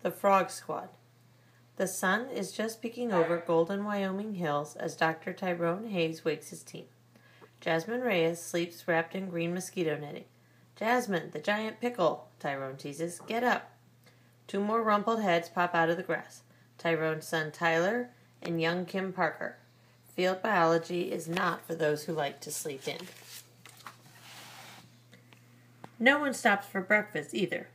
The Frog Squad. The sun is just peeking over golden Wyoming hills as Dr. Tyrone Hayes wakes his team. Jasmine Reyes sleeps wrapped in green mosquito netting. "Jasmine, the giant pickle," Tyrone teases. "Get up." Two more rumpled heads pop out of the grass. Tyrone's son Tyler and young Kim Parker. Field biology is not for those who like to sleep in. No one stops for breakfast either.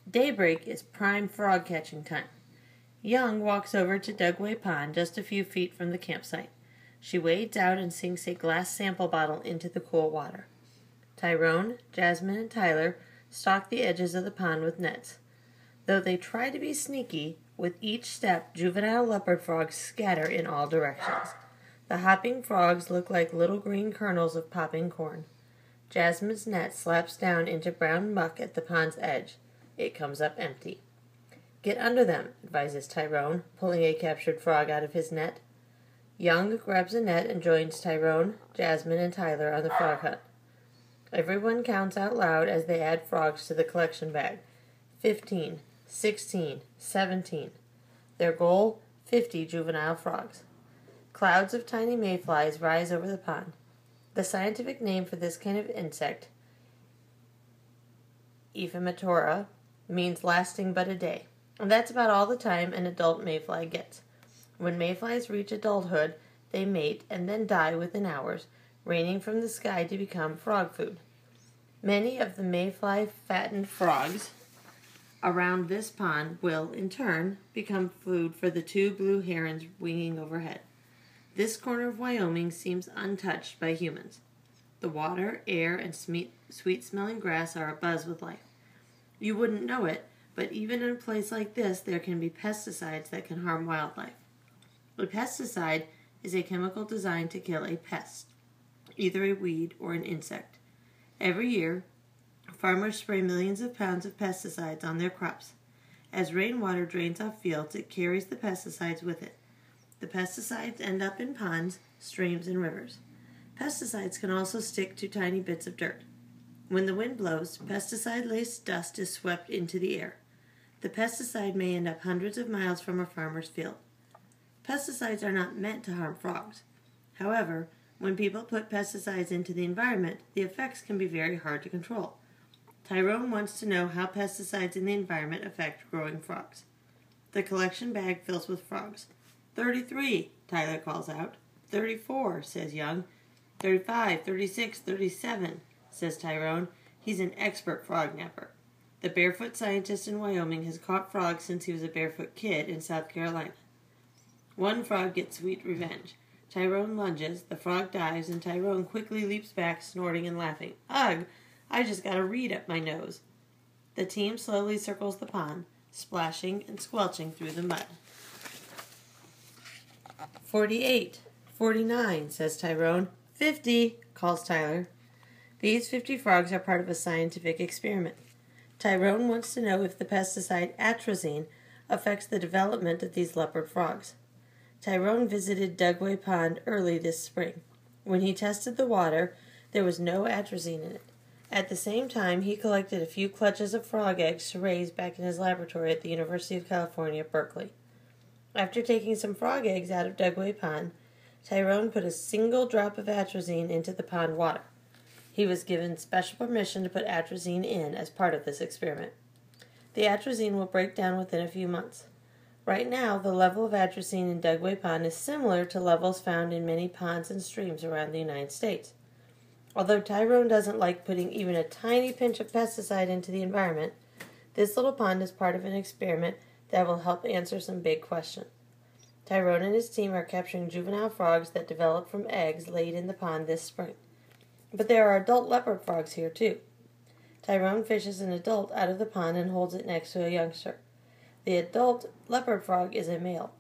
Daybreak is prime frog catching time. Young walks over to Dugway Pond just a few feet from the campsite. She wades out and sinks a glass sample bottle into the cool water. Tyrone, Jasmine, and Tyler stalk the edges of the pond with nets. Though they try to be sneaky, with each step juvenile leopard frogs scatter in all directions. The hopping frogs look like little green kernels of popping corn. Jasmine's net slaps down into brown muck at the pond's edge. It comes up empty. "Get under them," advises Tyrone, pulling a captured frog out of his net. Young grabs a net and joins Tyrone, Jasmine, and Tyler on the frog hunt. Everyone counts out loud as they add frogs to the collection bag. 15, 16, 17. Their goal, 50 juvenile frogs. Clouds of tiny mayflies rise over the pond. The scientific name for this kind of insect, Ephemetora, means lasting but a day. And that's about all the time an adult mayfly gets. When mayflies reach adulthood, they mate and then die within hours, raining from the sky to become frog food. Many of the mayfly fattened frogs around this pond will, in turn, become food for the two blue herons winging overhead. This corner of Wyoming seems untouched by humans. The water, air, and sweet-smelling grass are abuzz with life. You wouldn't know it, but even in a place like this, there can be pesticides that can harm wildlife. A pesticide is a chemical designed to kill a pest, either a weed or an insect. Every year, farmers spray millions of pounds of pesticides on their crops. As rainwater drains off fields, it carries the pesticides with it. The pesticides end up in ponds, streams, and rivers. Pesticides can also stick to tiny bits of dirt. When the wind blows, pesticide-laced dust is swept into the air. The pesticide may end up hundreds of miles from a farmer's field. Pesticides are not meant to harm frogs. However, when people put pesticides into the environment, the effects can be very hard to control. Tyrone wants to know how pesticides in the environment affect growing frogs. The collection bag fills with frogs. 33, Tyler calls out. 34, says Young. 35, 36, 37, says Tyrone. He's an expert frog napper. The barefoot scientist in Wyoming has caught frogs since he was a barefoot kid in South Carolina. One frog gets sweet revenge. Tyrone lunges, the frog dives, and Tyrone quickly leaps back, snorting and laughing. "Ugh! I just got a reed up my nose." The team slowly circles the pond, splashing and squelching through the mud. 48, 49, says Tyrone. 50, calls Tyler. These 50 frogs are part of a scientific experiment. Tyrone wants to know if the pesticide atrazine affects the development of these leopard frogs. Tyrone visited Dugway Pond early this spring. When he tested the water, there was no atrazine in it. At the same time, he collected a few clutches of frog eggs to raise back in his laboratory at the University of California, Berkeley. After taking some frog eggs out of Dugway Pond, Tyrone put a single drop of atrazine into the pond water. He was given special permission to put atrazine in as part of this experiment. The atrazine will break down within a few months. Right now, the level of atrazine in Dugway Pond is similar to levels found in many ponds and streams around the United States. Although Tyrone doesn't like putting even a tiny pinch of pesticide into the environment, this little pond is part of an experiment that will help answer some big questions. Tyrone and his team are capturing juvenile frogs that develop from eggs laid in the pond this spring. But there are adult leopard frogs here too. Tyrone fishes an adult out of the pond and holds it next to a youngster. The adult leopard frog is a male.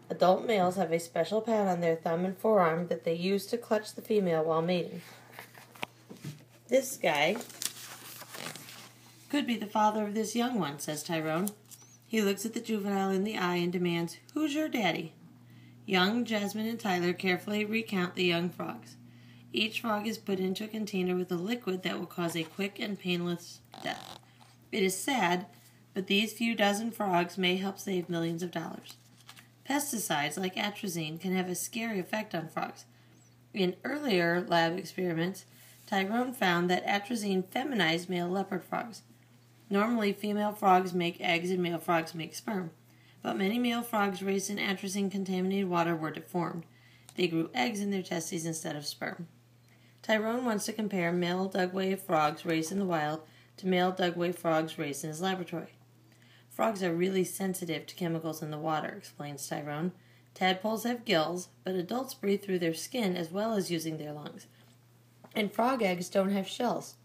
Adult males have a special pad on their thumb and forearm that they use to clutch the female while mating. This guy could be the father of this young one, says Tyrone. He looks at the juvenile in the eye and demands, "Who's your daddy?" Young, Jasmine, and Tyler carefully recount the young frogs. Each frog is put into a container with a liquid that will cause a quick and painless death. It is sad, but these few dozen frogs may help save millions of dollars. Pesticides like atrazine can have a scary effect on frogs. In earlier lab experiments, Tyrone found that atrazine feminized male leopard frogs. Normally, female frogs make eggs and male frogs make sperm, but many male frogs raised in atrazine-contaminated water were deformed. They grew eggs in their testes instead of sperm. Tyrone wants to compare male Dugway frogs raised in the wild to male Dugway frogs raised in his laboratory. Frogs are really sensitive to chemicals in the water, explains Tyrone. Tadpoles have gills, but adults breathe through their skin as well as using their lungs. And frog eggs don't have shells.